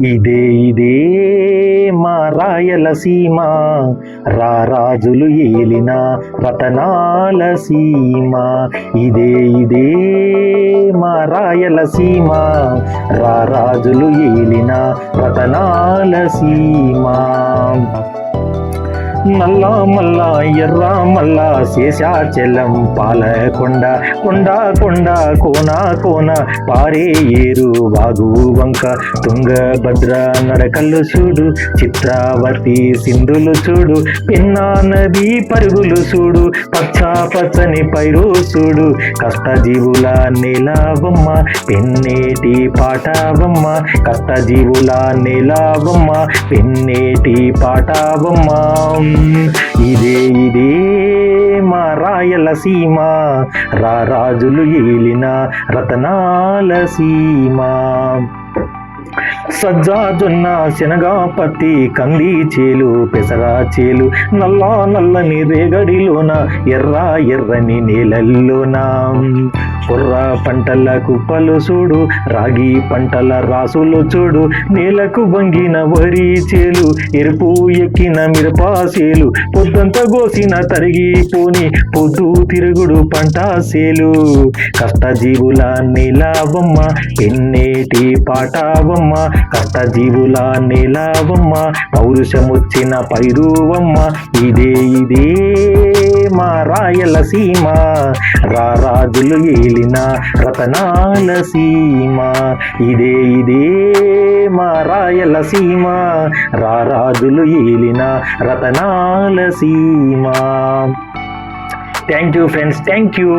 ఇదే మా రాయలసీమ, రారాజులు ఏలిన రతనాల సీమ. ఇదే మా రాయలసీమ, రారాజులు ఏలిన రతనాల సీమ. నల్ల మల్ల ఎర్ర మల్ల శేషాచలం పాలకొండ, కొండ కొండ కోన కోన పారే ఏరు వాగు వంక, తుంగభద్ర నడకలు చూడు, చిత్రావతి సింధులు చూడు, పెన్నా నది పరుగులు చూడు, పచ్చ పచ్చని పైరు చూడు. కష్టజీవుల నేలవమ్మ, పెన్నేటి పాటవమ్మ, కష్టజీవుల నేలవమ్మ, పెన్నేటి పాటవమ్మ. ఇదే మా రాయలసీమ, రారాజులు ఏలిన రతనాల సీమ. సజ్జ జొన్న శనగ పత్తి కంది చేలు పెసరా చేలు, నల్ల నల్లని రేగడిలోన ఎర్ర ఎర్రని నేలల్లోన. కుర్ర పంటల కుప్పలు చూడు, రాగి పంటల రాసులు చూడు, నేలకు వంగిన వరి చేలు, ఎరుపు ఎక్కిన మిరపాసేలు, పొద్దంతా కోసిన తరిగిపోని పొద్దు తిరుగుడు పంట సేలు. కష్టజీవుల నేలవమ్మ, పెన్నేటి పాటవమ్మ, కష్టజీవుల నేలవమ్మ, పౌరుషమొచ్చిన పైరువమ్మ. ఇదే మా రాయలసీమ, రారాజులు ఏలిన రతనాల సీమ. ఇదే మా రాయలసీమ, రారాజులు ఏలిన రతనాల సీమ. Thank you friends, thank you.